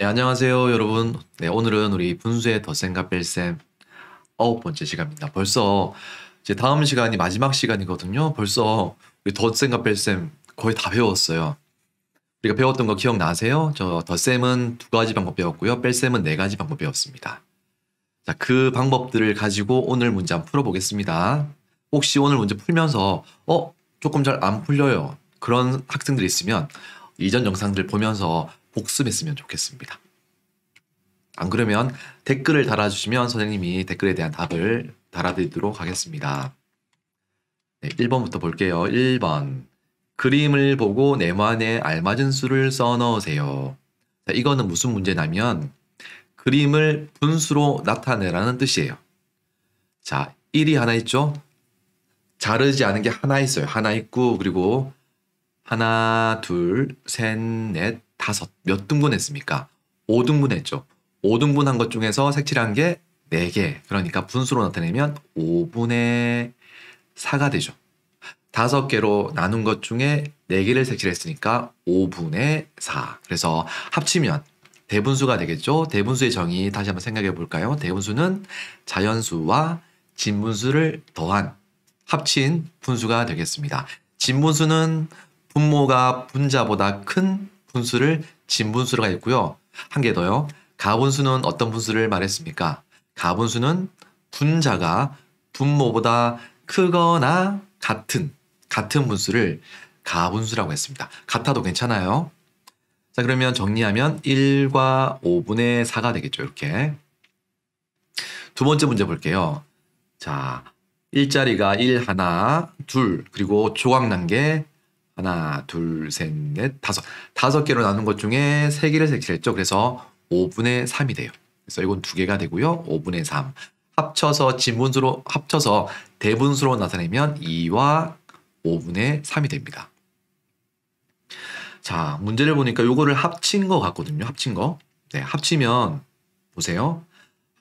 네, 안녕하세요, 여러분. 네, 오늘은 우리 분수의 덧셈과 뺄셈 9번째 시간입니다. 벌써 이제 다음 시간이 마지막 시간이거든요. 벌써 우리 덧셈과 뺄셈 거의 다 배웠어요. 우리가 배웠던 거 기억나세요? 저 덧셈은 2가지 방법 배웠고요. 뺄셈은 4가지 방법 배웠습니다. 자, 그 방법들을 가지고 오늘 문제 한번 풀어보겠습니다. 혹시 오늘 문제 풀면서 조금 잘 안 풀려요. 그런 학생들이 있으면 이전 영상들 보면서 복습했으면 좋겠습니다. 안 그러면 댓글을 달아주시면 선생님이 댓글에 대한 답을 달아드리도록 하겠습니다. 네, 1번부터 볼게요. 1번. 그림을 보고 네모안에 알맞은 수를 써 넣으세요. 자, 이거는 무슨 문제냐면 그림을 분수로 나타내라는 뜻이에요. 자, 1이 하나 있죠? 자르지 않은 게 하나 있어요. 하나 있고 그리고 하나, 둘, 셋, 넷, 다섯. 몇 등분 했습니까? 5등분 했죠. 5등분 한 것 중에서 색칠한 게 4개. 그러니까 분수로 나타내면 5분의 4가 되죠. 5개로 나눈 것 중에 4개를 색칠했으니까 5분의 4. 그래서 합치면 대분수가 되겠죠. 대분수의 정의 다시 한번 생각해 볼까요? 대분수는 자연수와 진분수를 더한 합친 분수가 되겠습니다. 진분수는 분모가 분자보다 큰 분수를 진분수로 했고요. 한 개 더요. 가분수는 어떤 분수를 말했습니까? 가분수는 분자가 분모보다 크거나 같은 분수를 가분수라고 했습니다. 같아도 괜찮아요. 자, 그러면 정리하면 1과 5분의 4가 되겠죠. 이렇게. 두 번째 문제 볼게요. 자, 1자리가 1, 하나, 둘, 그리고 조각 난 게 하나, 둘, 셋, 넷, 다섯. 5개로 나눈 것 중에 3개를 색칠했죠. 그래서 5분의 3이 돼요. 그래서 이건 2개가 되고요. 5분의 3. 합쳐서 대분수로 나타내면 2와 5분의 3이 됩니다. 자, 문제를 보니까 요거를 합친 거 같거든요. 합친 거. 네, 합치면 보세요.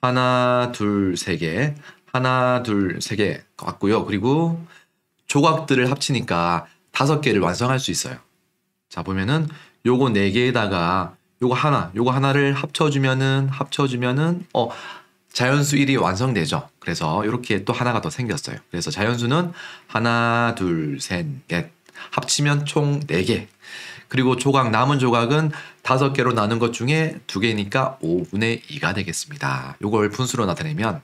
하나, 둘, 세 개. 하나, 둘, 세 개 같고요. 그리고 조각들을 합치니까 5개를 완성할 수 있어요. 자, 보면은 요거 4개에다가 요거 하나를 합쳐주면은 자연수 1이 완성되죠. 그래서 이렇게 또 하나가 더 생겼어요. 그래서 자연수는 하나, 둘, 셋, 넷 합치면 총 4개. 그리고 남은 조각은 5개로 나눈 것 중에 2개니까 5분의 2가 되겠습니다. 요걸 분수로 나타내면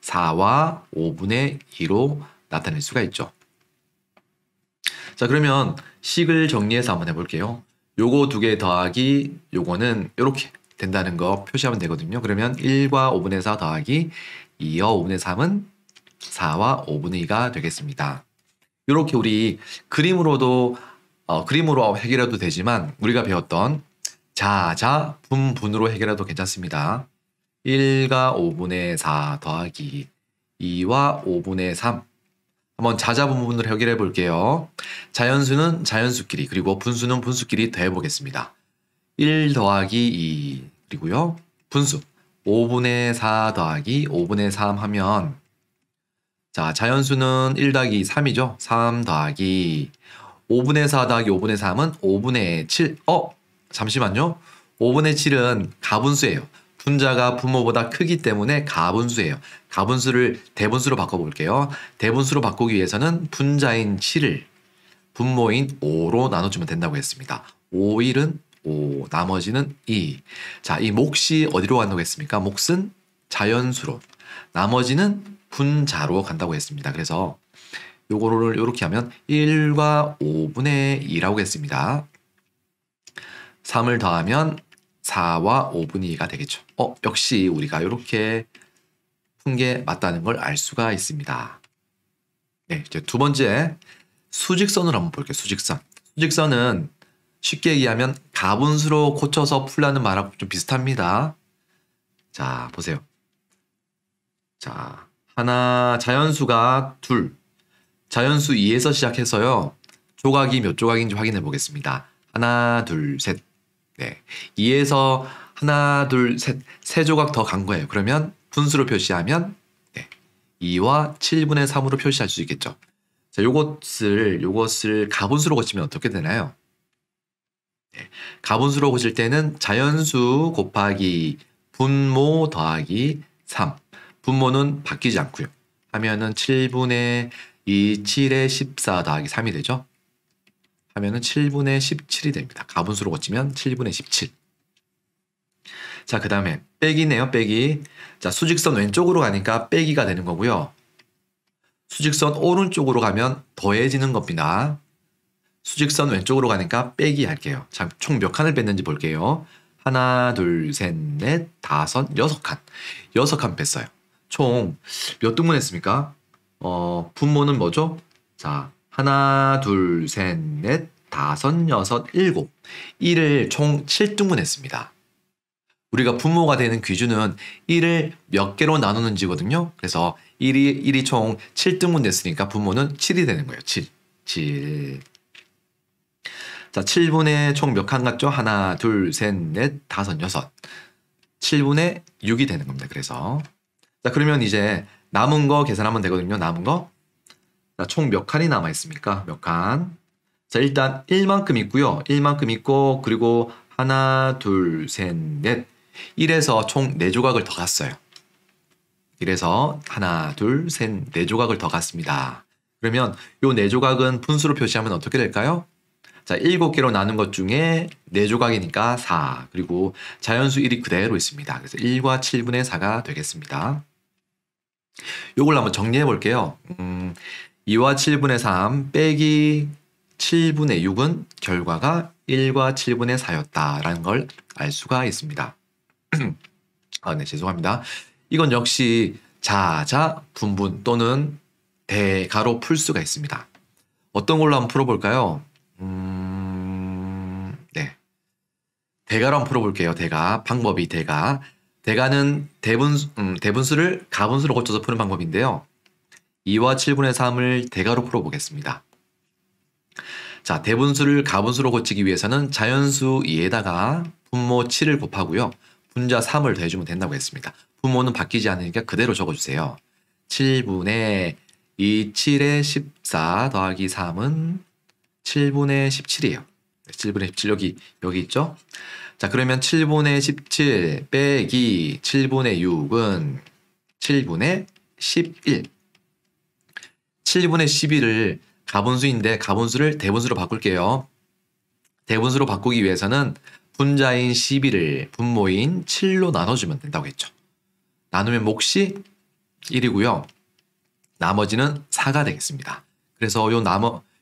4와 5분의 2로 나타낼 수가 있죠. 자, 그러면 식을 정리해서 한번 해볼게요. 요거 2개 더하기 요거는 이렇게 된다는 거 표시하면 되거든요. 그러면 1과 5분의 4 더하기 2와 5분의 3은 4와 5분의 2가 되겠습니다. 이렇게 우리 그림으로 해결해도 되지만 우리가 배웠던 자자 분분으로 해결해도 괜찮습니다. 1과 5분의 4 더하기 2와 5분의 3. 한번 자자분분으로 해결해 볼게요. 자연수는 자연수끼리 그리고 분수는 분수끼리 더해 보겠습니다. 1 더하기 2 그리고요. 분수 5분의 4 더하기 5분의 3 하면 자, 자연수는 1 더하기 3이죠. 3 더하기 5분의 4 더하기 5분의 3은 5분의 7. 잠시만요. 5분의 7은 가분수예요. 분자가 분모보다 크기 때문에 가분수예요. 가분수를 대분수로 바꿔볼게요. 대분수로 바꾸기 위해서는 분자인 7을 분모인 5로 나눠주면 된다고 했습니다. 5, 1은 5, 나머지는 2. 자, 이 몫이 어디로 간다고 했습니까? 몫은 자연수로, 나머지는 분자로 간다고 했습니다. 그래서 요거를 이렇게 하면 1과 5분의 2라고 했습니다. 3을 더하면 4와 5분의 2가 되겠죠. 역시 우리가 이렇게 푼 게 맞다는 걸 알 수가 있습니다. 네, 이제 두 번째 수직선으로 한번 볼게요. 수직선은 쉽게 얘기하면 가분수로 고쳐서 풀라는 말하고 좀 비슷합니다. 자, 보세요. 자, 하나 자연수가 둘. 자연수 2에서 시작해서요. 조각이 몇 조각인지 확인해 보겠습니다. 하나, 둘, 셋. 네. 2에서 하나, 둘, 셋. 3조각 더 간 거예요. 그러면 분수로 표시하면 2와 7분의 3으로 표시할 수 있겠죠. 자, 요것을 가분수로 고치면 어떻게 되나요? 가분수로 고칠 때는 자연수 곱하기 분모 더하기 3. 분모는 바뀌지 않고요. 하면은 7분의 2, 7의 14 더하기 3이 되죠. 하면은 7분의 17이 됩니다. 가분수로 고치면 7분의 17. 자, 그 다음에 빼기네요. 빼기. 자, 수직선 왼쪽으로 가니까 빼기가 되는 거고요. 수직선 오른쪽으로 가면 더해지는 겁니다. 수직선 왼쪽으로 가니까 빼기 할게요. 자, 총 몇 칸을 뺐는지 볼게요. 하나, 둘, 셋, 넷, 다섯, 6칸. 6칸 뺐어요. 총 몇 등분 했습니까? 분모는 뭐죠? 자, 하나, 둘, 셋, 넷, 다섯, 여섯, 일곱. 1을 총 7등분 했습니다. 우리가 분모가 되는 기준은 1을 몇 개로 나누는지거든요. 그래서 1이 총 7등분 됐으니까 분모는 7이 되는 거예요. 7. 자, 7분의 총 몇 칸 같죠? 하나, 둘, 셋, 넷, 다섯, 여섯. 7분의 6이 되는 겁니다. 그래서. 자, 그러면 이제 남은 거 계산하면 되거든요. 남은 거. 자, 총 몇 칸이 남아 있습니까? 몇 칸? 자, 일단 1만큼 있고요. 1만큼 있고, 그리고 하나, 둘, 셋, 넷. 1에서 총 4조각을 더 갔어요. 1에서 하나, 둘, 셋, 4조각을 더 갔습니다. 그러면 요 4조각은 분수로 표시하면 어떻게 될까요? 자, 7개로 나눈 것 중에 4조각이니까 4. 그리고 자연수 1이 그대로 있습니다. 그래서 1과 7분의 4가 되겠습니다. 요걸 한번 정리해 볼게요. 2와 7분의 3 빼기 7분의 6은 결과가 1과 7분의 4였다라는 걸 알 수가 있습니다. 아, 네, 죄송합니다. 이건 역시 자자, 분분 또는 대가로 풀 수가 있습니다. 어떤 걸로 한번 풀어볼까요? 네. 대가로 한번 풀어볼게요. 대가. 방법이 대가. 대가는 대분수를 가분수로 고쳐서 푸는 방법인데요. 2와 7분의 3을 대가로 풀어보겠습니다. 자, 대분수를 가분수로 고치기 위해서는 자연수 2에다가 분모 7을 곱하고요. 분자 3을 더해주면 된다고 했습니다. 분모는 바뀌지 않으니까 그대로 적어주세요. 7분의 2, 7의 14 더하기 3은 7분의 17이에요. 7분의 17 여기 있죠? 자, 그러면 7분의 17 빼기 7분의 6은 7분의 11. 7분의 11을 가분수인데 가분수를 대분수로 바꿀게요. 대분수로 바꾸기 위해서는 분자인 11을 분모인 7로 나눠주면 된다고 했죠. 나누면 몫이 1이고요. 나머지는 4가 되겠습니다. 그래서 요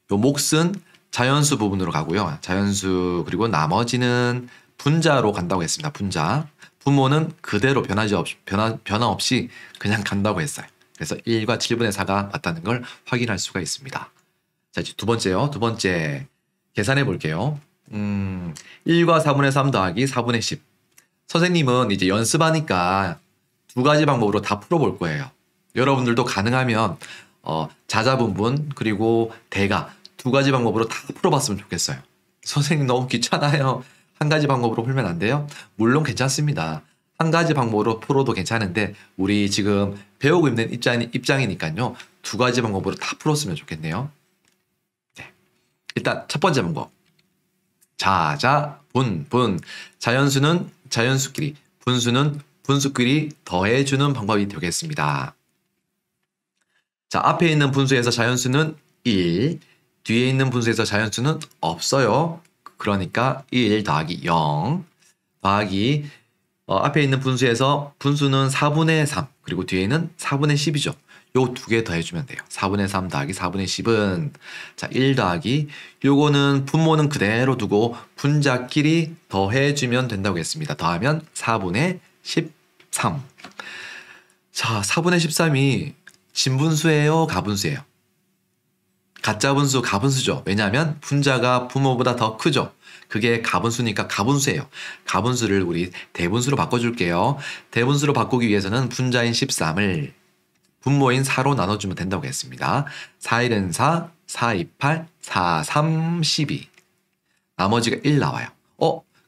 몫은 자연수 부분으로 가고요. 자연수 그리고 나머지는 분자로 간다고 했습니다. 분자. 분모는 그대로 변화 없이 그냥 간다고 했어요. 그래서 1과 7분의 4가 맞다는 걸 확인할 수가 있습니다. 자, 이제 두 번째요. 두 번째 계산해 볼게요. 1과 4분의 3 더하기 4분의 10. 선생님은 이제 연습하니까 두 가지 방법으로 다 풀어볼 거예요. 여러분들도 가능하면 자자분분 그리고 대가 두 가지 방법으로 다 풀어봤으면 좋겠어요. 선생님 너무 귀찮아요. 한 가지 방법으로 풀면 안 돼요? 물론 괜찮습니다. 한 가지 방법으로 풀어도 괜찮은데 우리 지금 배우고 있는 입장이니까요. 두 가지 방법으로 다 풀었으면 좋겠네요. 네. 일단 첫 번째 방법. 자자, 분. 자연수는 자연수끼리, 분수는 분수끼리 더해주는 방법이 되겠습니다. 자, 앞에 있는 분수에서 자연수는 1, 뒤에 있는 분수에서 자연수는 없어요. 그러니까 1 더하기 0 더하기 앞에 있는 분수에서 분수는 4분의 3 그리고 뒤에는 4분의 10이죠. 요 두 개 더해주면 돼요. 4분의 3 더하기 4분의 10은 자 1 더하기 요거는 분모는 그대로 두고 분자끼리 더해주면 된다고 했습니다. 더하면 4분의 13. 자 4분의 13이 진분수예요? 가분수예요? 가짜 분수 가분수죠. 왜냐하면 분자가 분모보다 더 크죠. 그게 가분수니까 가분수예요. 가분수를 우리 대분수로 바꿔줄게요. 대분수로 바꾸기 위해서는 분자인 13을 분모인 4로 나눠주면 된다고 했습니다. 4, 1은 4, 4, 2, 8, 4, 3, 12. 나머지가 1 나와요.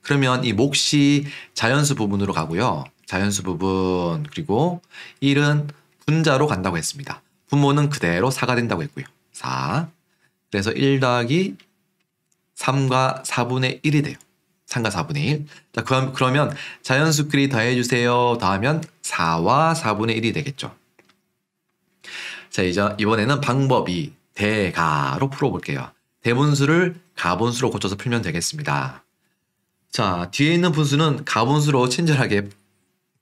그러면 이 몫이 자연수 부분으로 가고요. 자연수 부분 그리고 1은 분자로 간다고 했습니다. 분모는 그대로 4가 된다고 했고요. 4. 그래서 1 더하기 3과 4분의 1이 돼요. 3과 4분의 1. 자, 그러면 자연수끼리 더해주세요. 더하면 4와 4분의 1이 되겠죠. 자, 이제 이번에는 방법이 대가로 풀어볼게요. 대분수를 가분수로 고쳐서 풀면 되겠습니다. 자, 뒤에 있는 분수는 가분수로 친절하게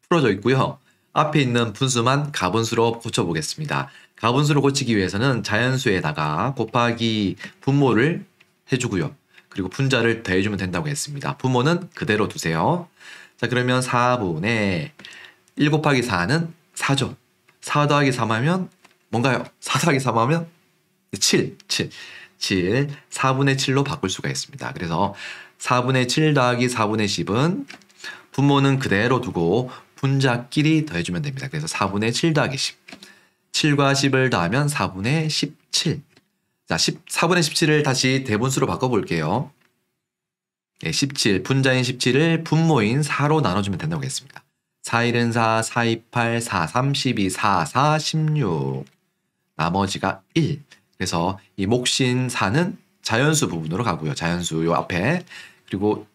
풀어져 있고요. 앞에 있는 분수만 가분수로 고쳐보겠습니다. 가분수로 고치기 위해서는 자연수에다가 곱하기 분모를 해주고요. 그리고 분자를 더해주면 된다고 했습니다. 분모는 그대로 두세요. 자, 그러면 4분의 1 곱하기 4는 4죠. 4 더하기 3 하면 뭔가요? 4 더하기 3 하면 7. 4분의 7로 바꿀 수가 있습니다. 그래서 4분의 7 더하기 4분의 10은 분모는 그대로 두고 분자끼리 더해주면 됩니다. 그래서 4분의 7 더하기 10. 7과 10을 더하면 4분의 17. 자, 4분의 17을 다시 대분수로 바꿔볼게요. 네, 17. 분자인 17을 분모인 4로 나눠주면 된다고 했습니다. 4, 1은 4, 4, 2, 8, 4, 3, 12, 4, 4, 16. 나머지가 1. 그래서 이 몫인 4는 자연수 부분으로 가고요. 자연수 요 앞에. 그리고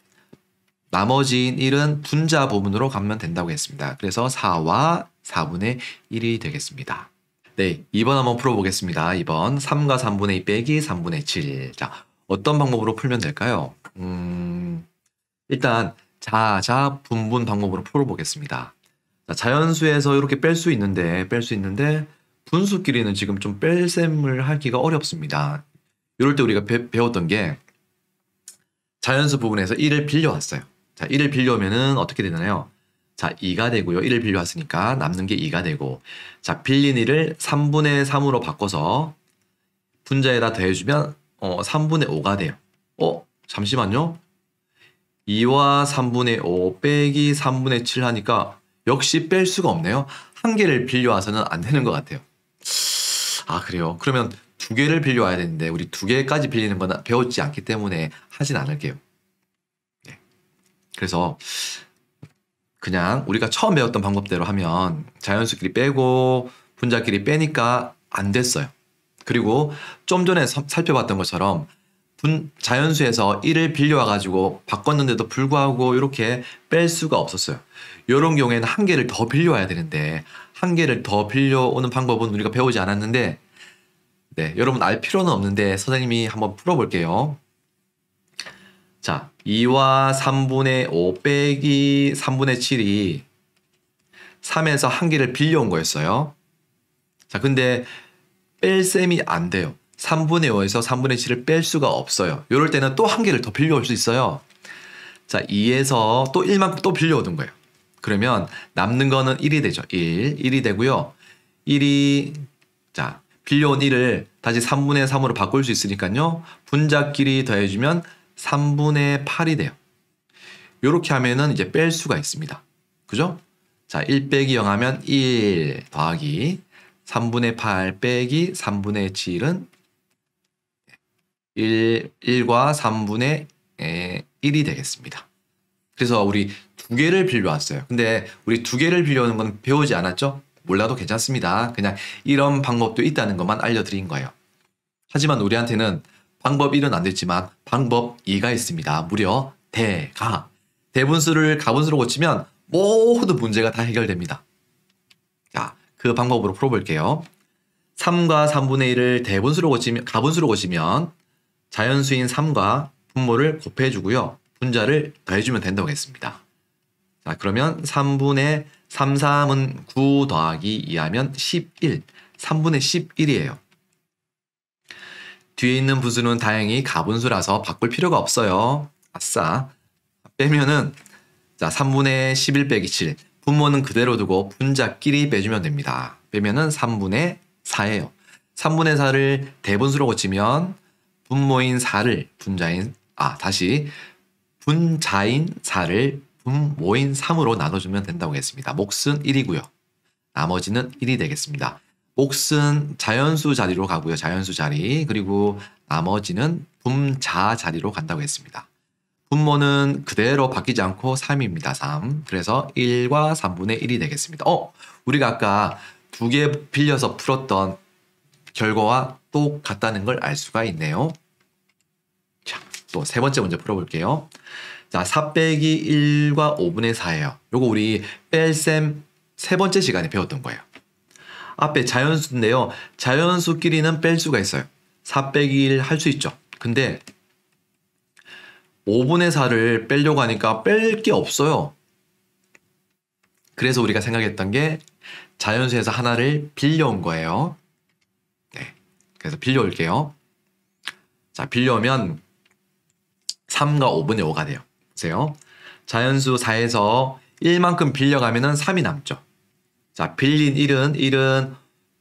나머지인 1은 분자 부분으로 가면 된다고 했습니다. 그래서 4와 4분의 1이 되겠습니다. 네, 2번 한번 풀어보겠습니다. 2번 3과 3분의 2 빼기 3분의 7. 자, 어떤 방법으로 풀면 될까요? 일단 자자 분분 방법으로 풀어보겠습니다. 자, 자연수에서 이렇게 뺄 수 있는데 분수끼리는 지금 좀 뺄셈을 하기가 어렵습니다. 이럴 때 우리가 배웠던 게 자연수 부분에서 1을 빌려왔어요. 자, 1을 빌려오면은 어떻게 되나요? 자, 2가 되고요. 1을 빌려왔으니까 남는 게 2가 되고, 자, 빌린 1을 3분의 3으로 바꿔서 분자에다 더해주면 3분의 5가 돼요. 잠시만요. 2와 3분의 5 빼기 3분의 7 하니까 역시 뺄 수가 없네요. 한 개를 빌려와서는 안 되는 것 같아요. 아, 그래요? 그러면 두 개를 빌려와야 되는데 우리 두 개까지 빌리는 건 배웠지 않기 때문에 하진 않을게요. 네. 그래서 그냥 우리가 처음 배웠던 방법대로 하면 자연수끼리 빼고 분자끼리 빼니까 안 됐어요. 그리고 좀 전에 살펴봤던 것처럼 자연수에서 1을 빌려와가지고 바꿨는데도 불구하고 이렇게 뺄 수가 없었어요. 이런 경우에는 한 개를 더 빌려와야 되는데 한 개를 더 빌려오는 방법은 우리가 배우지 않았는데, 네, 여러분 알 필요는 없는데 선생님이 한번 풀어볼게요. 자, 2와 3분의 5 빼기 3분의 7이 3에서 한 개를 빌려온 거였어요. 자, 근데 뺄셈이 안 돼요. 3분의 5에서 3분의 7을 뺄 수가 없어요. 이럴 때는 또 한 개를 더 빌려올 수 있어요. 자, 2에서 또 1만큼 또 빌려오는 거예요. 그러면 남는 거는 1이 되죠. 1이 되고요. 1이, 자, 빌려온 1을 다시 3분의 3으로 바꿀 수 있으니까요. 분자끼리 더해주면 3분의 8이 돼요. 이렇게 하면은 이제 뺄 수가 있습니다. 그죠? 자, 1 빼기 0 하면 1 더하기 3분의 8 빼기 3분의 7은 1과 3분의 1이 되겠습니다. 그래서 우리 두 개를 빌려왔어요. 근데 우리 두 개를 빌려오는 건 배우지 않았죠? 몰라도 괜찮습니다. 그냥 이런 방법도 있다는 것만 알려드린 거예요. 하지만 우리한테는 방법 1은 안 됐지만 방법 2가 있습니다. 무려 대가. 대분수를 가분수로 고치면 모든 문제가 다 해결됩니다. 자, 그 방법으로 풀어볼게요. 3과 3분의 1을 대분수로 고치면, 가분수로 고치면 자연수인 3과 분모를 곱해주고요. 분자를 더해주면 된다고 했습니다. 자, 그러면 3분의 3은 9 더하기 2 하면 11. 3분의 11이에요. 뒤에 있는 분수는 다행히 가분수라서 바꿀 필요가 없어요. 아싸. 빼면은, 자, 3분의 11 빼기 7. 분모는 그대로 두고 분자끼리 빼주면 됩니다. 빼면은 3분의 4예요. 3분의 4를 대분수로 고치면 분모인 4를 분자인 4를 분모인 3으로 나눠주면 된다고 했습니다. 몫은 1이고요. 나머지는 1이 되겠습니다. 몫은 자연수 자리로 가고요. 자연수 자리. 그리고 나머지는 분자 자리로 간다고 했습니다. 분모는 그대로 바뀌지 않고 3입니다. 3. 그래서 1과 3분의 1이 되겠습니다. 우리가 아까 두 개 빌려서 풀었던 결과와 똑같다는 걸 알 수가 있네요. 자, 또 세 번째 문제 풀어볼게요. 자, 4 빼기 1과 5분의 4예요. 요거 우리 뺄셈 세 번째 시간에 배웠던 거예요. 앞에 자연수인데요. 자연수끼리는 뺄 수가 있어요. 4 빼기 1 할 수 있죠. 근데 5분의 4를 빼려고 하니까 뺄 게 없어요. 그래서 우리가 생각했던 게 자연수에서 하나를 빌려온 거예요. 네, 그래서 빌려올게요. 자, 빌려오면 3과 5분의 5가 돼요. 보세요. 자연수 4에서 1만큼 빌려가면 3이 남죠. 자, 빌린 1은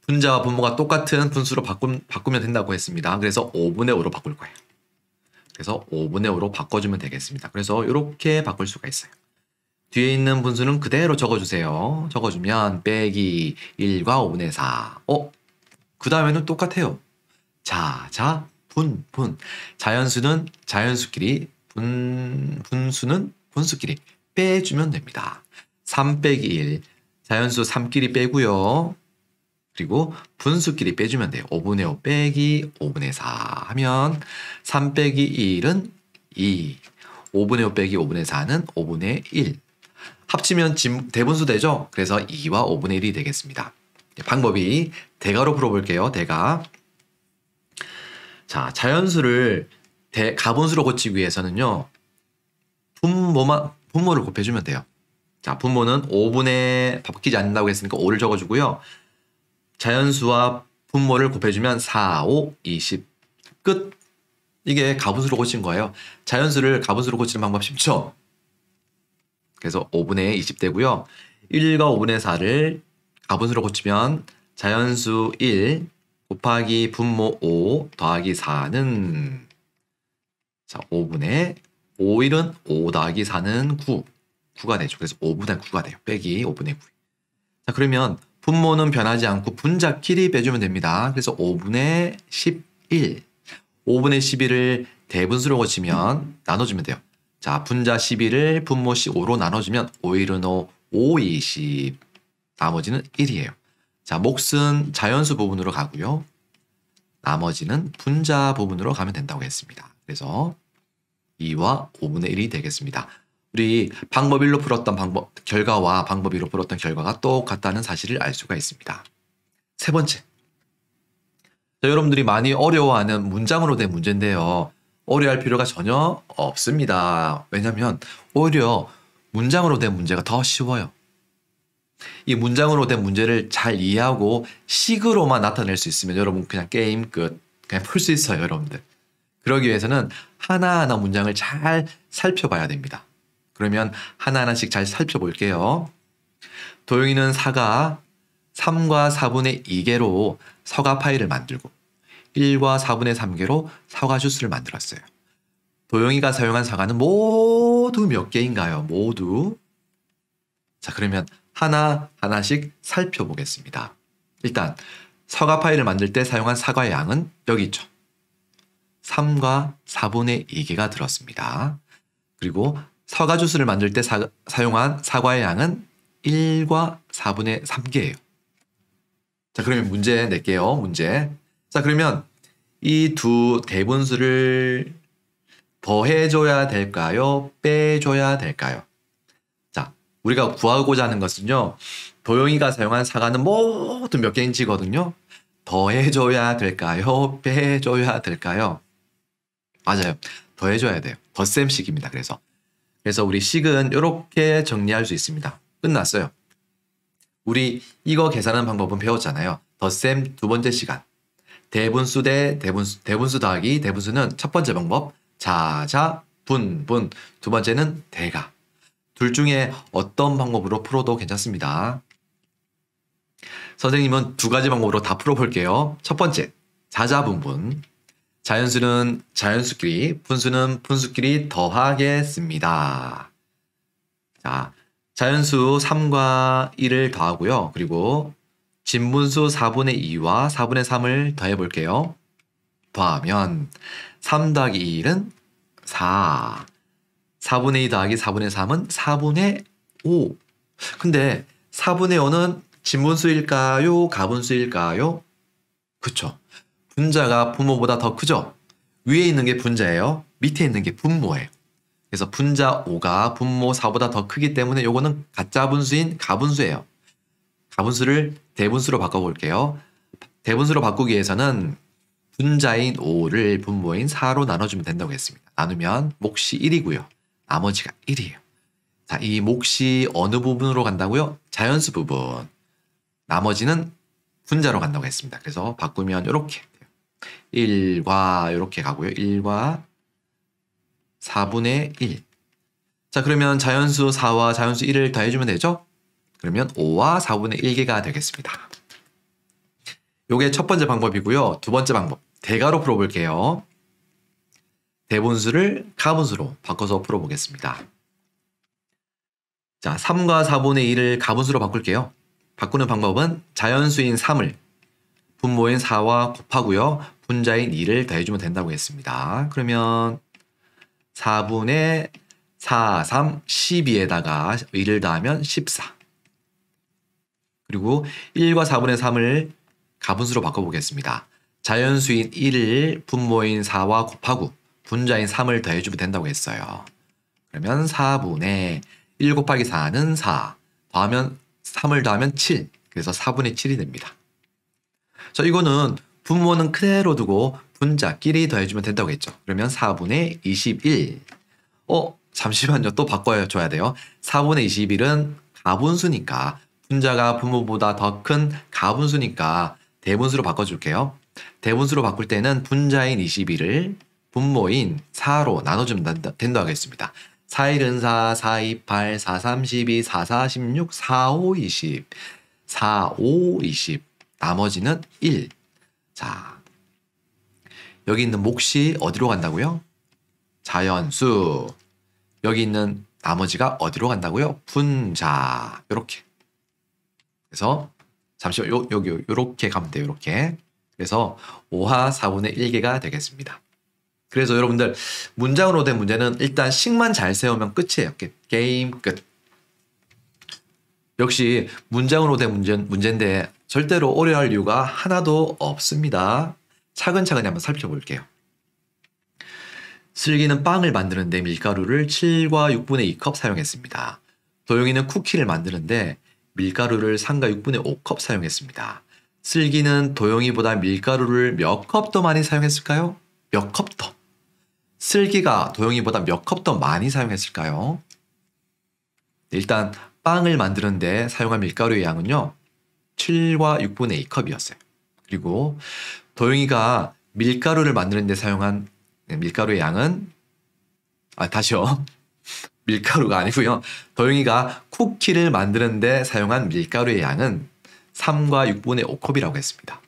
분자와 분모가 똑같은 분수로 바꾸면 된다고 했습니다. 그래서 5분의 5로 바꿀 거예요. 그래서 5분의 5로 바꿔주면 되겠습니다. 그래서 이렇게 바꿀 수가 있어요. 뒤에 있는 분수는 그대로 적어주세요. 적어주면 빼기 1과 5분의 4. 그 다음에는 똑같아요. 자, 분. 자연수는 자연수끼리, 분수는 분수끼리 빼주면 됩니다. 3 빼기 1. 자연수 3끼리 빼고요. 그리고 분수끼리 빼주면 돼요. 5분의 5 빼기 5분의 4 하면 3 빼기 1은 2. 5분의 5 빼기 5분의 4는 5분의 1. 합치면 대분수 되죠? 그래서 2와 5분의 1이 되겠습니다. 방법이 대가로 풀어볼게요. 대가. 자, 자연수를 가분수로 고치기 위해서는요. 분모를 곱해주면 돼요. 자, 분모는 5분의 바뀌지 않는다고 했으니까 5를 적어주고요. 자연수와 분모를 곱해주면 4, 5, 20. 끝. 이게 가분수로 고친 거예요. 자연수를 가분수로 고치는 방법 쉽죠? 그래서 5분의 20 되고요. 1과 5분의 4를 가분수로 고치면 자연수 1 곱하기 분모 5 더하기 4는 자 5분의 5, 1은 5 더하기 4는 9. 9가 되죠. 그래서 5분의 9가 돼요. 빼기 5분의 9. 자, 그러면 분모는 변하지 않고 분자끼리 빼주면 됩니다. 그래서 5분의 11. 5분의 11을 대분수로 고치면 나눠주면 돼요. 자, 분자 11을 분모 15로 나눠주면 5, 1은 5, 5, 20. 나머지는 1이에요. 자, 몫은 자연수 부분으로 가고요. 나머지는 분자 부분으로 가면 된다고 했습니다. 그래서 2와 5분의 1이 되겠습니다. 우리 방법 1로 풀었던 결과와 방법 2로 풀었던 결과가 똑같다는 사실을 알 수가 있습니다. 세 번째. 자, 여러분들이 많이 어려워하는 문장으로 된 문제인데요. 어려워할 필요가 전혀 없습니다. 왜냐하면 오히려 문장으로 된 문제가 더 쉬워요. 이 문장으로 된 문제를 잘 이해하고 식으로만 나타낼 수 있으면 여러분 그냥 게임 끝. 그냥 풀 수 있어요, 여러분들. 그러기 위해서는 하나하나 문장을 잘 살펴봐야 됩니다. 그러면 하나하나씩 잘 살펴볼게요. 도영이는 사과 3과 4분의 2개로 사과 파이를 만들고 1과 4분의 3개로 사과 주스를 만들었어요. 도영이가 사용한 사과는 모두 몇 개인가요? 모두. 자, 그러면 하나하나씩 살펴보겠습니다. 일단 사과 파이를 만들 때 사용한 사과의 양은 여기 있죠. 3과 4분의 2개가 들었습니다. 그리고 사과 주스를 만들 때 사용한 사과의 양은 1과 4분의 3개예요. 자, 그러면 문제 낼게요. 문제. 자, 그러면 이 두 대분수를 더해줘야 될까요? 빼줘야 될까요? 자, 우리가 구하고자 하는 것은요. 도영이가 사용한 사과는 모두 몇 개인지거든요. 더해줘야 될까요? 빼줘야 될까요? 맞아요. 더해줘야 돼요. 덧셈식입니다. 그래서 우리 식은 이렇게 정리할 수 있습니다. 끝났어요. 우리 이거 계산하는 방법은 배웠잖아요. 덧셈 두 번째 시간. 대분수 대 대분수 더하기 대분수는 첫 번째 방법. 자, 분. 두 번째는 대가. 둘 중에 어떤 방법으로 풀어도 괜찮습니다. 선생님은 두 가지 방법으로 다 풀어볼게요. 첫 번째, 자자분분. 자연수는 자연수끼리, 분수는 분수끼리 더하겠습니다. 자, 자연수 3과 1을 더하고요. 그리고 진분수 4분의 2와 4분의 3을 더해볼게요. 더하면 3 더하기 1은 4. 4분의 2 더하기 4분의 3은 4분의 5. 근데 4분의 5는 진분수일까요? 가분수일까요? 그쵸. 분자가 분모보다 더 크죠? 위에 있는 게 분자예요. 밑에 있는 게 분모예요. 그래서 분자 5가 분모 4보다 더 크기 때문에 요거는 가짜 분수인 가분수예요. 가분수를 대분수로 바꿔볼게요. 대분수로 바꾸기 위해서는 분자인 5를 분모인 4로 나눠주면 된다고 했습니다. 나누면 몫이 1이고요. 나머지가 1이에요. 자, 이 몫이 어느 부분으로 간다고요? 자연수 부분. 나머지는 분자로 간다고 했습니다. 그래서 바꾸면 이렇게 돼요. 1과 이렇게 가고요. 1과 4분의 1. 자, 그러면 자연수 4와 자연수 1을 더해주면 되죠? 그러면 5와 4분의 1개가 되겠습니다. 요게 첫 번째 방법이고요. 두 번째 방법. 대가로 풀어볼게요. 대분수를 가분수로 바꿔서 풀어보겠습니다. 자, 3과 4분의 1을 가분수로 바꿀게요. 바꾸는 방법은 자연수인 3을 분모인 4와 곱하고요. 분자인 2를 더해주면 된다고 했습니다. 그러면 4분의 4, 3, 12에다가 1을 더하면 14. 그리고 1과 4분의 3을 가분수로 바꿔보겠습니다. 자연수인 1을 분모인 4와 곱하고 분자인 3을 더해주면 된다고 했어요. 그러면 4분의 1 곱하기 4는 4. 더하면 3을 더하면 7. 그래서 4분의 7이 됩니다. 자, 이거는 분모는 그대로 두고 분자끼리 더해주면 된다고 했죠. 그러면 4분의 21. 잠시만요. 또 바꿔줘야 돼요. 4분의 21은 가분수니까 분자가 분모보다 더 큰 가분수니까 대분수로 바꿔줄게요. 대분수로 바꿀 때는 분자인 21을 분모인 4로 나눠주면 된다고 했습니다. 4, 1은 4, 4, 2, 8, 4, 3, 12, 4, 4, 16, 4, 5, 20, 4, 5, 20. 나머지는 1. 자, 여기 있는 몫이 어디로 간다고요? 자연수. 여기 있는 나머지가 어디로 간다고요? 분자. 이렇게. 그래서 잠시만 여기 이렇게 가면 돼요. 이렇게. 그래서 5와 4분의 1개가 되겠습니다. 그래서 여러분들 문장으로 된 문제는 일단 식만 잘 세우면 끝이에요. 게임 끝. 역시 문장으로 된 문제인데 절대로 어려워할 이유가 하나도 없습니다. 차근차근히 한번 살펴볼게요. 슬기는 빵을 만드는데 밀가루를 7과 6분의 2컵 사용했습니다. 도영이는 쿠키를 만드는데 밀가루를 3과 6분의 5컵 사용했습니다. 슬기는 도영이보다 밀가루를 몇 컵 더 많이 사용했을까요? 몇 컵 더? 슬기가 도영이보다 몇 컵 더 많이 사용했을까요? 일단 빵을 만드는데 사용한 밀가루의 양은요. 7과 6분의 2컵이었어요. 그리고 도영이가 밀가루를 만드는데 사용한 밀가루의 양은 다시요. 밀가루가 아니고요. 도영이가 쿠키를 만드는데 사용한 밀가루의 양은 3과 6분의 5컵이라고 했습니다.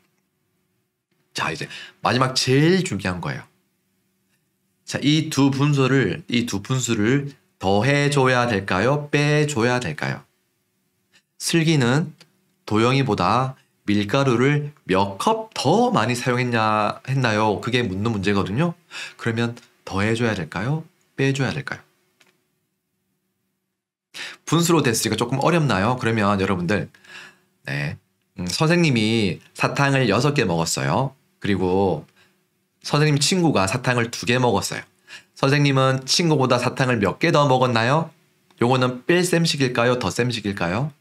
자, 이제 마지막 제일 중요한 거예요. 자, 이 두 분수를 더해줘야 될까요? 빼줘야 될까요? 슬기는 도영이보다 밀가루를 몇 컵 더 많이 했나요? 그게 묻는 문제거든요. 그러면 더해줘야 될까요? 빼줘야 될까요? 분수로 됐으니까 조금 어렵나요? 그러면 여러분들 선생님이 사탕을 6개 먹었어요. 그리고 선생님 친구가 사탕을 2개 먹었어요. 선생님은 친구보다 사탕을 몇 개 더 먹었나요? 요거는 뺄셈식일까요? 덧셈식일까요?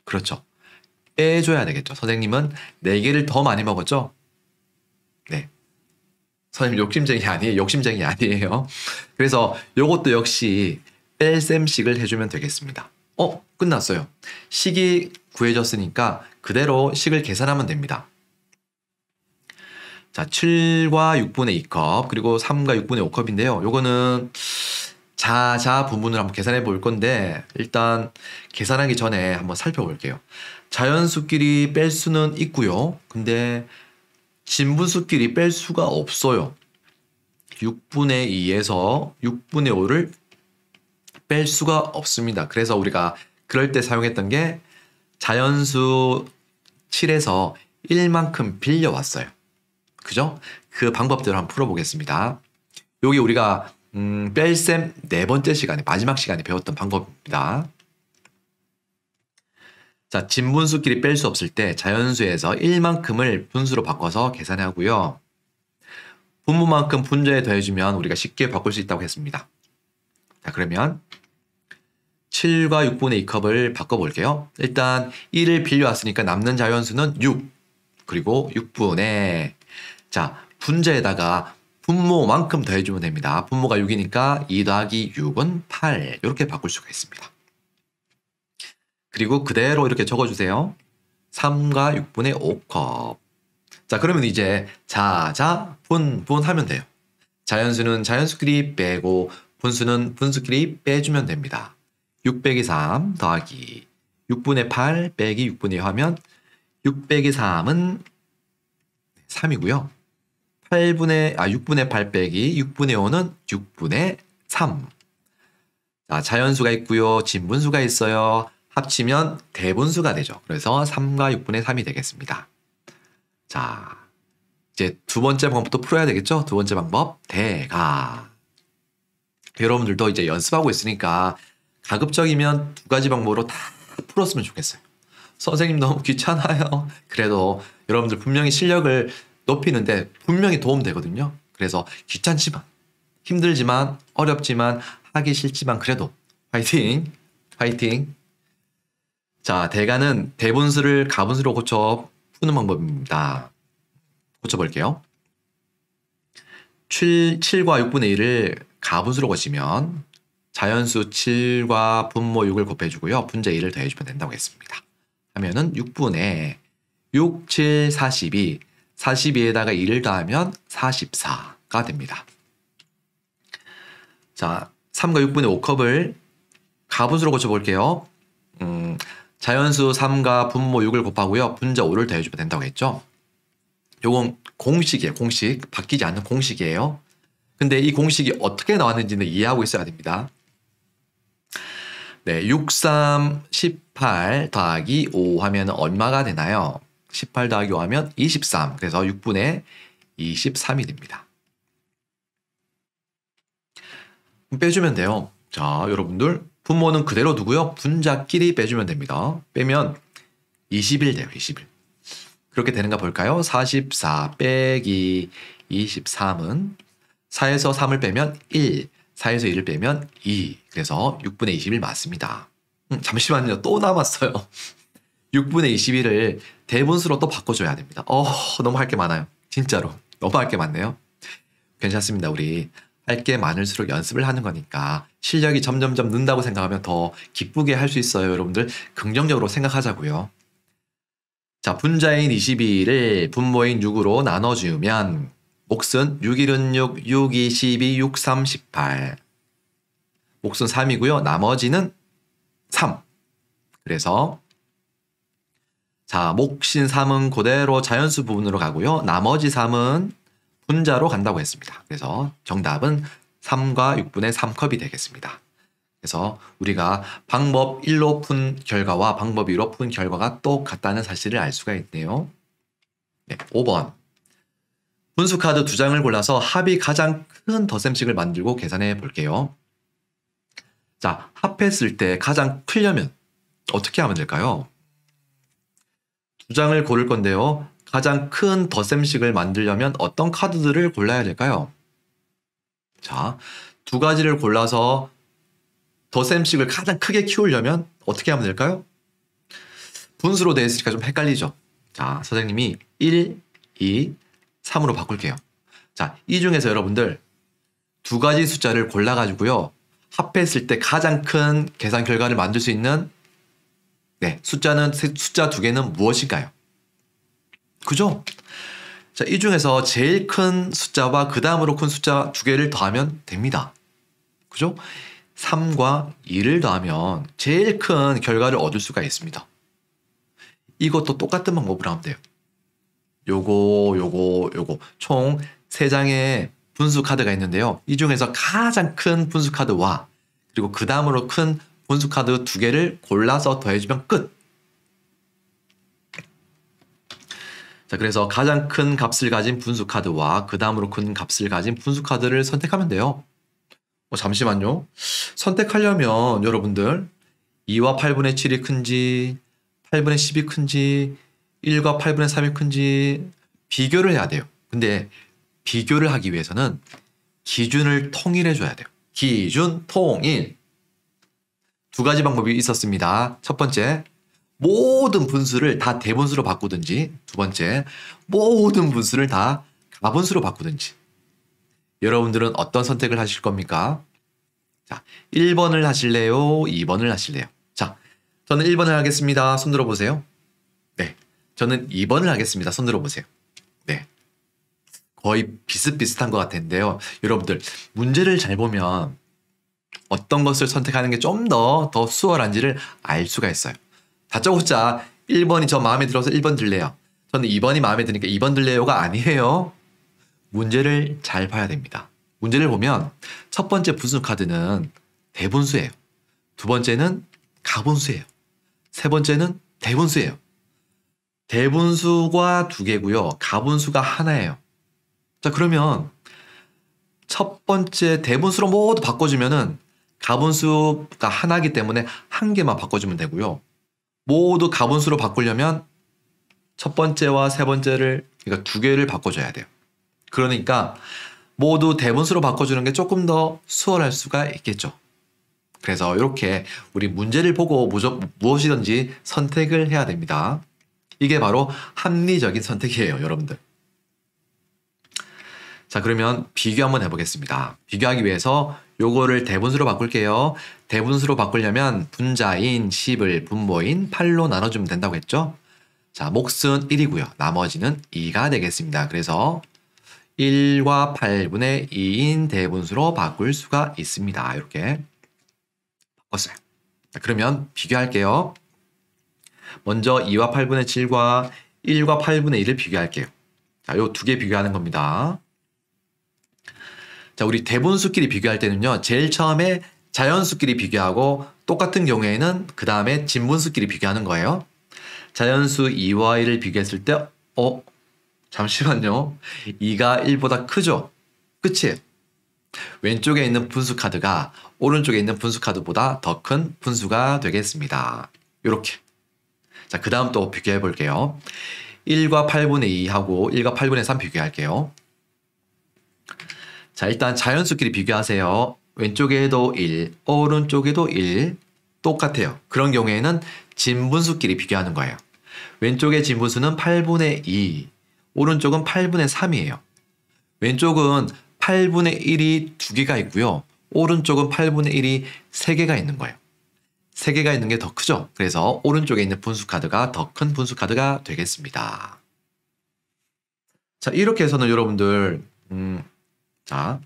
그렇죠. 빼줘야 되겠죠. 선생님은 4개를 더 많이 먹었죠? 네. 선생님 욕심쟁이 아니에요. 그래서 요것도 역시 뺄셈식을 해주면 되겠습니다. 끝났어요. 식이 구해졌으니까 그대로 식을 계산하면 됩니다. 자, 7과 6분의 2컵 그리고 3과 6분의 5컵인데요. 요거는 자자 부분을 한번 계산해 볼 건데 일단 계산하기 전에 한번 살펴볼게요. 자연수끼리 뺄 수는 있고요. 근데 진분수끼리 뺄 수가 없어요. 6분의 2에서 6분의 5를 뺄 수가 없습니다. 그래서 우리가 그럴 때 사용했던 게 자연수 7에서 1만큼 빌려왔어요. 그죠? 그 방법대로 한번 풀어보겠습니다. 여기 우리가 뺄셈 4번째 시간에 마지막 시간에 배웠던 방법입니다. 자, 진분수끼리 뺄 수 없을 때 자연수에서 1만큼을 분수로 바꿔서 계산하고요. 분모만큼 분자에 더해주면 우리가 쉽게 바꿀 수 있다고 했습니다. 자, 그러면 7과 6분의 2컵을 바꿔볼게요. 일단 1을 빌려왔으니까 남는 자연수는 6. 그리고 6분의 자, 분자에다가 분모만큼 더해주면 됩니다. 분모가 6이니까 2 더하기 6은 8. 이렇게 바꿀 수가 있습니다. 그리고 그대로 이렇게 적어주세요. 3과 6분의 5컵. 자, 그러면 이제 분 하면 돼요. 자연수는 자연수끼리 빼고 분수는 분수끼리 빼주면 됩니다. 6 빼기 3 더하기 6분의 8 빼기 6분의 2 하면 6 빼기 3은 3이고요. 6분의 8 빼기 6분의 5는 6분의 3. 자, 자연수가 있고요. 진분수가 있어요. 합치면 대분수가 되죠. 그래서 3과 6분의 3이 되겠습니다. 자, 이제 두 번째 방법도 풀어야 되겠죠? 두 번째 방법, 대가. 여러분들도 이제 연습하고 있으니까 가급적이면 두 가지 방법으로 다 풀었으면 좋겠어요. 선생님 너무 귀찮아요. 그래도 여러분들 분명히 실력을 높이는데 분명히 도움되거든요. 그래서 귀찮지만, 힘들지만, 어렵지만, 하기 싫지만 그래도 화이팅! 화이팅! 자, 대가는 대분수를 가분수로 고쳐 푸는 방법입니다. 고쳐볼게요. 7과 6분의 1을 가분수로 고치면 자연수 7과 분모 6을 곱해주고요. 분자 1을 더해주면 된다고 했습니다. 하면은 6분의 6, 7, 42. 42에다가 1을 더하면 44가 됩니다. 자, 3과 6분의 5컵을 가분수로 고쳐볼게요. 자연수 3과 분모 6을 곱하고요. 분자 5를 더해주면 된다고 했죠. 요건 공식이에요. 공식. 바뀌지 않는 공식이에요. 근데 이 공식이 어떻게 나왔는지는 이해하고 있어야 됩니다. 네, 6, 3, 18 더하기 5 하면 얼마가 되나요? 18 더하기 5 하면 23. 그래서 6분의 23이 됩니다. 빼주면 돼요. 자, 여러분들 분모는 그대로 두고요. 분자끼리 빼주면 됩니다. 빼면 21 돼요. 21. 그렇게 되는가 볼까요? 44 빼기 23은 4에서 3을 빼면 1, 4에서 1을 빼면 2. 그래서 6분의 21 맞습니다. 잠시만요. 또 남았어요. 6분의 21을 대분수로 또 바꿔줘야 됩니다. 너무 할 게 많아요. 진짜로. 너무 할 게 많네요. 괜찮습니다. 우리 할 게 많을수록 연습을 하는 거니까 실력이 점점점 는다고 생각하면 더 기쁘게 할 수 있어요. 여러분들 긍정적으로 생각하자고요. 자, 분자인 22를 분모인 6으로 나눠주면 몫은 6, 1은 6, 6, 2, 12, 6, 3, 18. 몫은 3이고요. 나머지는 3. 그래서 자, 몫인 3은 그대로 자연수 부분으로 가고요. 나머지 3은 분자로 간다고 했습니다. 그래서 정답은 3과 6분의 3컵이 되겠습니다. 그래서 우리가 방법 1로 푼 결과와 방법 2로 푼 결과가 똑같다는 사실을 알 수가 있네요. 네, 5번. 분수카드 2장을 골라서 합이 가장 큰 덧셈식을 만들고 계산해 볼게요. 자, 합했을 때 가장 크려면 어떻게 하면 될까요? 2장을 고를 건데요. 가장 큰 덧셈식을 만들려면 어떤 카드들을 골라야 될까요? 자, 두 가지를 골라서 덧셈식을 가장 크게 키우려면 어떻게 하면 될까요? 분수로 되어 있으니까 좀 헷갈리죠. 자, 선생님이 1, 2, 3으로 바꿀게요. 자, 이 중에서 여러분들 두 가지 숫자를 골라가지고요. 합했을 때 가장 큰 계산 결과를 만들 수 있는 숫자 두 개는 무엇일까요? 그죠? 자, 이 중에서 제일 큰 숫자와 그 다음으로 큰 숫자 두 개를 더하면 됩니다. 그죠? 3과 2를 더하면 제일 큰 결과를 얻을 수가 있습니다. 이것도 똑같은 방법으로 하면 돼요. 요거 총 3장의 분수 카드가 있는데요. 이 중에서 가장 큰 분수 카드와 그리고 그 다음으로 큰 분수 카드 2개를 골라서 더해주면 끝. 자, 그래서 가장 큰 값을 가진 분수 카드와 그 다음으로 큰 값을 가진 분수 카드를 선택하면 돼요. 잠시만요. 선택하려면 여러분들 2와 8분의 7이 큰지 8분의 10이 큰지 1과 8분의 3이 큰지 비교를 해야 돼요. 근데 비교를 하기 위해서는 기준을 통일해 줘야 돼요. 기준, 통일. 두 가지 방법이 있었습니다. 첫 번째, 모든 분수를 다 대분수로 바꾸든지, 두 번째, 모든 분수를 다 가분수로 바꾸든지. 여러분들은 어떤 선택을 하실 겁니까? 자, 1번을 하실래요? 2번을 하실래요? 자, 저는 1번을 하겠습니다. 손 들어보세요. 네, 저는 2번을 하겠습니다. 손 들어보세요. 네, 거의 비슷비슷한 것 같은데요. 여러분들, 문제를 잘 보면 어떤 것을 선택하는 게 좀 더 수월한지를 알 수가 있어요. 다짜고짜 1번이 저 마음에 들어서 1번 들래요. 저는 2번이 마음에 드니까 2번 들래요가 아니에요. 문제를 잘 봐야 됩니다. 문제를 보면 첫 번째 분수 카드는 대분수예요. 두 번째는 가분수예요. 세 번째는 대분수예요. 대분수가 두 개고요. 가분수가 하나예요. 자, 그러면 첫 번째 대분수로 모두 바꿔주면은 가분수가 하나이기 때문에 한 개만 바꿔주면 되고요. 모두 가분수로 바꾸려면 첫 번째와 세 번째를, 그러니까 두 개를 바꿔줘야 돼요. 그러니까 모두 대분수로 바꿔주는 게 조금 더 수월할 수가 있겠죠. 그래서 이렇게 우리 문제를 보고 무엇이든지 선택을 해야 됩니다. 이게 바로 합리적인 선택이에요, 여러분들. 자, 그러면 비교 한번 해보겠습니다. 비교하기 위해서 요거를 대분수로 바꿀게요. 대분수로 바꾸려면 분자인 10을 분모인 8로 나눠주면 된다고 했죠? 자, 몫은 1이고요. 나머지는 2가 되겠습니다. 그래서 1과 8분의 2인 대분수로 바꿀 수가 있습니다. 이렇게 바꿨어요. 자, 그러면 비교할게요. 먼저 2와 8분의 7과 1과 8분의 2를 비교할게요. 자, 요 두 개 비교하는 겁니다. 자, 우리 대분수끼리 비교할 때는요, 제일 처음에 자연수끼리 비교하고 똑같은 경우에는 그 다음에 진분수끼리 비교하는 거예요. 자연수 2와 1을 비교했을 때, 잠시만요. 2가 1보다 크죠? 그치? 왼쪽에 있는 분수 카드가 오른쪽에 있는 분수 카드보다 더 큰 분수가 되겠습니다. 이렇게. 자, 그 다음 또 비교해 볼게요. 1과 8분의 2하고 1과 8분의 3 비교할게요. 자, 일단 자연수끼리 비교하세요. 왼쪽에도 1, 오른쪽에도 1 똑같아요. 그런 경우에는 진분수끼리 비교하는 거예요. 왼쪽의 진분수는 8분의 2, 오른쪽은 8분의 3이에요. 왼쪽은 8분의 1이 2개가 있고요. 오른쪽은 8분의 1이 3개가 있는 거예요. 3개가 있는 게 더 크죠? 그래서 오른쪽에 있는 분수 카드가 더 큰 분수 카드가 되겠습니다. 자, 이렇게 해서는 여러분들 자,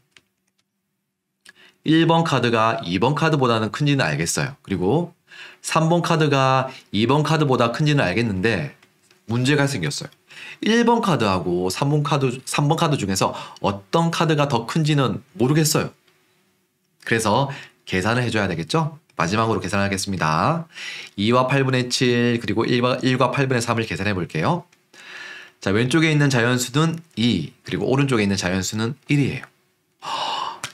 1번 카드가 2번 카드보다는 큰지는 알겠어요. 그리고 3번 카드가 2번 카드보다 큰지는 알겠는데 문제가 생겼어요. 1번 카드하고 3번 카드 중에서 어떤 카드가 더 큰지는 모르겠어요. 그래서 계산을 해줘야 되겠죠? 마지막으로 계산하겠습니다. 2와 8분의 7 그리고 1과 8분의 3을 계산해 볼게요. 자, 왼쪽에 있는 자연수는 2 그리고 오른쪽에 있는 자연수는 1이에요.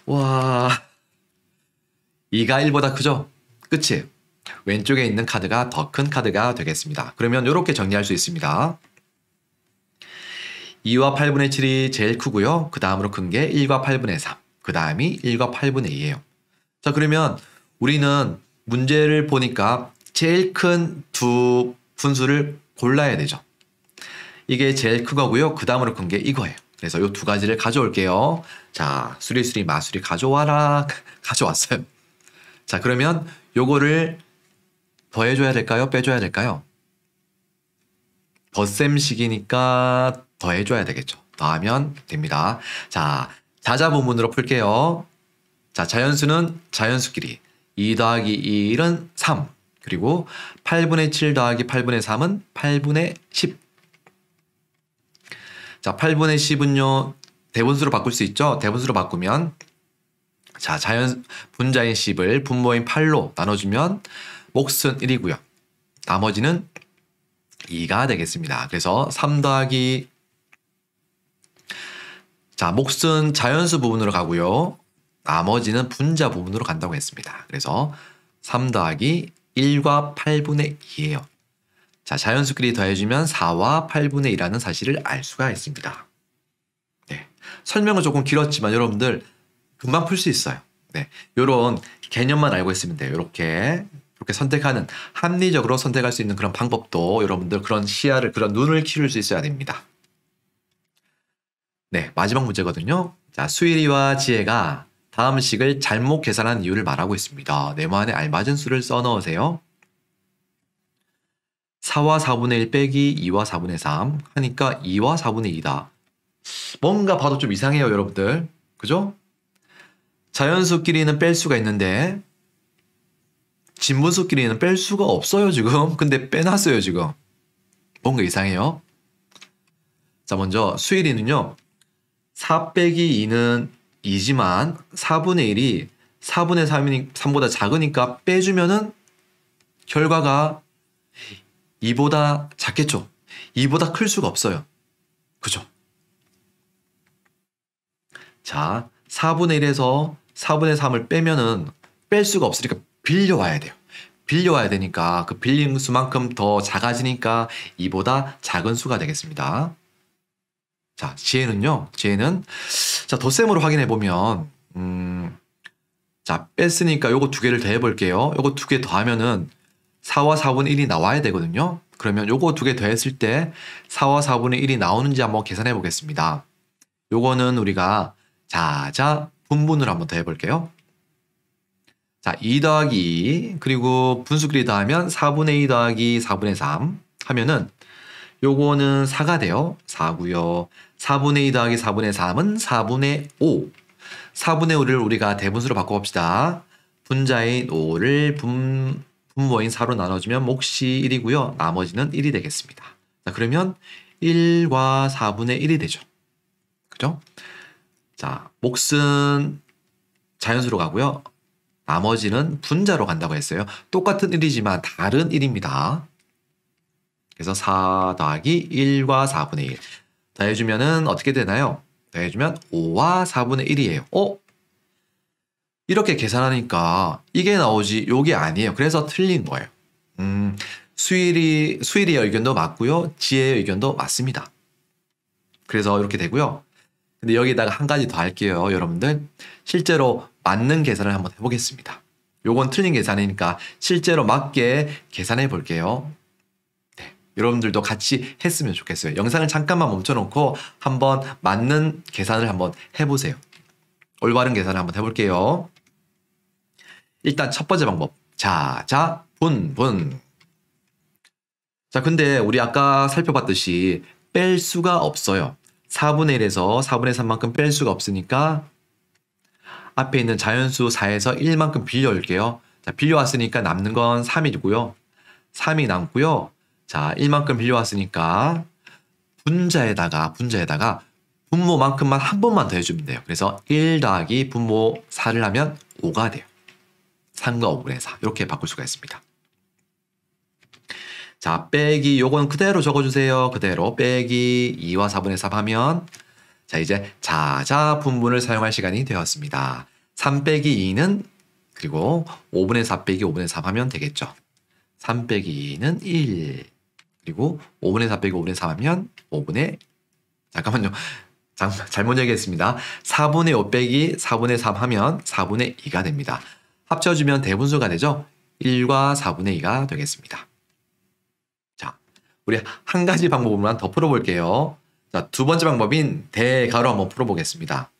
와, 2가 1보다 크죠? 그치? 왼쪽에 있는 카드가 더 큰 카드가 되겠습니다. 그러면 이렇게 정리할 수 있습니다. 2와 8분의 7이 제일 크고요. 그 다음으로 큰 게 1과 8분의 3. 그 다음이 1과 8분의 2예요. 자, 그러면 우리는 문제를 보니까 제일 큰 두 분수를 골라야 되죠. 이게 제일 큰 거고요. 그 다음으로 큰 게 이거예요. 그래서 이 두 가지를 가져올게요. 자, 수리수리 마수리 가져와라. 가져왔어요. 자, 그러면 요거를 더해줘야 될까요? 빼줘야 될까요? 덧셈식이니까 더해줘야 되겠죠. 더하면 됩니다. 자, 자자분문으로 풀게요. 자, 자연수는 자연수끼리 2 더하기 1은 3 그리고 8분의 7 더하기 8분의 3은 8분의 10. 자, 8분의 10은요 대분수로 바꿀 수 있죠. 대분수로 바꾸면 자, 분자인 10을 분모인 8로 나눠주면 몫은 1이고요. 나머지는 2가 되겠습니다. 그래서 3 더하기 자, 몫은 자연수 부분으로 가고요. 나머지는 분자 부분으로 간다고 했습니다. 그래서 3 더하기 1과 8분의 2예요. 자, 자연수끼리 더해주면 4와 8분의 2라는 사실을 알 수가 있습니다. 네. 설명은 조금 길었지만 여러분들 금방 풀 수 있어요. 네, 요런 개념만 알고 있으면 돼요. 이렇게 선택하는, 합리적으로 선택할 수 있는 그런 방법도 여러분들 그런 시야를, 그런 눈을 키울 수 있어야 됩니다. 네, 마지막 문제거든요. 자, 수일이와 지혜가 다음 식을 잘못 계산한 이유를 말하고 있습니다. 네모 안에 알맞은 수를 써 넣으세요. 4와 4분의 1 빼기 2와 4분의 3 하니까 2와 4분의 2다. 뭔가 봐도 좀 이상해요, 여러분들. 그죠? 자연수끼리는 뺄 수가 있는데 진분수끼리는 뺄 수가 없어요, 지금. 근데 빼놨어요, 지금. 뭔가 이상해요. 자, 먼저 수일이는요. 4 빼기 2는 2지만 4분의 1이 4분의 3보다 작으니까 빼주면은 결과가 2보다 작겠죠. 2보다 클 수가 없어요. 그죠? 자, 4분의 1에서 4분의 3을 빼면은 뺄 수가 없으니까 빌려와야 돼요. 빌려와야 되니까 그 빌린 수만큼 더 작아지니까 2보다 작은 수가 되겠습니다. 자, 지혜는요. 지혜는 자, 덧셈으로 확인해 보면 자, 뺐으니까 요거 두 개를 더해 볼게요. 요거 두 개 더하면은 4와 4분의 1이 나와야 되거든요. 그러면 요거 두 개 더했을 때 4와 4분의 1이 나오는지 한번 계산해 보겠습니다. 요거는 우리가 자자 분분으로 한번 더해 볼게요. 자, 2 더하기 2 그리고 분수끼리 더하면 4분의 2 더하기 4분의 3 하면은 요거는 4가 돼요. 4고요. 4분의 2 더하기 4분의 3은 4분의 5. 4분의 5를 우리가 대분수로 바꿔봅시다. 분자인 5를 분모인 4로 나눠주면 몫이 1이고요. 나머지는 1이 되겠습니다. 자, 그러면 1과 4분의 1이 되죠. 그죠? 자, 몫은 자연수로 가고요. 나머지는 분자로 간다고 했어요. 똑같은 1이지만 다른 1입니다. 그래서 4 더하기 1과 4분의 1. 더해주면은 어떻게 되나요? 더해주면 5와 4분의 1이에요. 이렇게 계산하니까 이게 나오지 요게 아니에요. 그래서 틀린 거예요. 수일이의 의견도 맞고요. 지혜의 의견도 맞습니다. 그래서 이렇게 되고요. 근데 여기다가 한 가지 더 할게요. 여러분들 실제로 맞는 계산을 한번 해보겠습니다. 요건 틀린 계산이니까 실제로 맞게 계산해 볼게요. 네, 여러분들도 같이 했으면 좋겠어요. 영상을 잠깐만 멈춰놓고 한번 맞는 계산을 한번 해보세요. 올바른 계산을 한번 해볼게요. 일단 첫 번째 방법. 자, 분. 자, 근데 우리 아까 살펴봤듯이 뺄 수가 없어요. 4분의 1에서 4분의 3만큼 뺄 수가 없으니까 앞에 있는 자연수 4에서 1만큼 빌려올게요. 자, 빌려왔으니까 남는 건 3이고요. 3이 남고요. 자, 1만큼 빌려왔으니까 분자에다가 분모만큼만 한 번만 더 해주면 돼요. 그래서 1 더하기 분모 4를 하면 5가 돼요. 3과 5분의 4 이렇게 바꿀 수가 있습니다. 자, 빼기 요건 그대로 적어주세요. 그대로 빼기 2와 4분의 3 하면 자, 이제 자자 분분을 사용할 시간이 되었습니다. 3 빼기 2는 그리고 5분의 4 빼기 5분의 3 하면 되겠죠. 3 빼기 2는 1 그리고 5분의 4 빼기 5분의 3 하면 5분의 잠깐만요. 잘못 얘기했습니다. 4분의 5 빼기 4분의 3 하면 4분의 2가 됩니다. 합쳐주면 대분수가 되죠. 1과 4분의 2가 되겠습니다. 자, 우리 한 가지 방법으로만 더 풀어볼게요. 자, 두 번째 방법인 대가로 한번 풀어보겠습니다.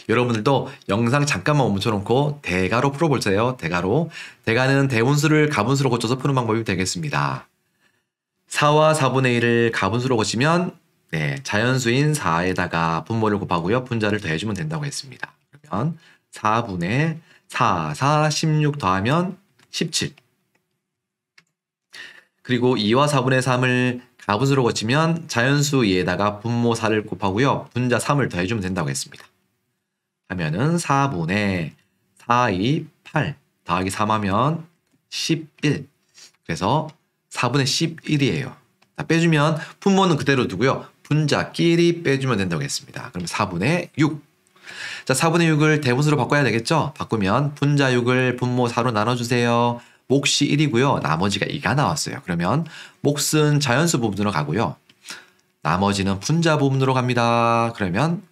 여러분들도 영상 잠깐만 멈춰놓고 대가로 풀어보세요. 대가는 대분수를 가분수로 고쳐서 푸는 방법이 되겠습니다. 4와 4분의 1을 가분수로 고치면 네, 자연수인 4에다가 분모를 곱하고요. 분자를 더해주면 된다고 했습니다. 그러면 4분의 4, 16 더하면 17. 그리고 2와 4분의 3을 가분수로 고치면 자연수 2에다가 분모 4를 곱하고요. 분자 3을 더해주면 된다고 했습니다. 하면은 4분의 4, 2, 8 더하기 3 하면 11. 그래서 4분의 11이에요. 빼주면 분모는 그대로 두고요. 분자끼리 빼주면 된다고 했습니다. 그럼 4분의 6. 자, 4분의 6을 대분수로 바꿔야 되겠죠? 바꾸면 분자 6을 분모 4로 나눠주세요. 몫이 1이고요. 나머지가 2가 나왔어요. 그러면 몫은 자연수 부분으로 가고요. 나머지는 분자 부분으로 갑니다. 그러면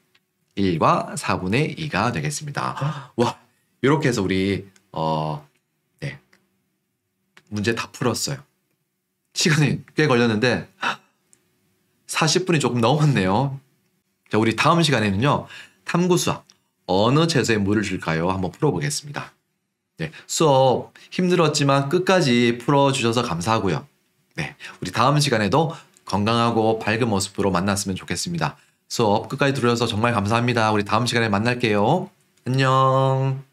1과 4분의 2가 되겠습니다. 와, 이렇게 해서 우리 네, 문제 다 풀었어요. 시간이 꽤 걸렸는데 40분이 조금 넘었네요. 자, 우리 다음 시간에는요. 탐구수학 어느 채소에 물을 줄까요? 한번 풀어보겠습니다. 네, 수업 힘들었지만 끝까지 풀어주셔서 감사하고요. 네, 우리 다음 시간에도 건강하고 밝은 모습으로 만났으면 좋겠습니다. 수업 끝까지 들으셔서 정말 감사합니다. 우리 다음 시간에 만날게요. 안녕.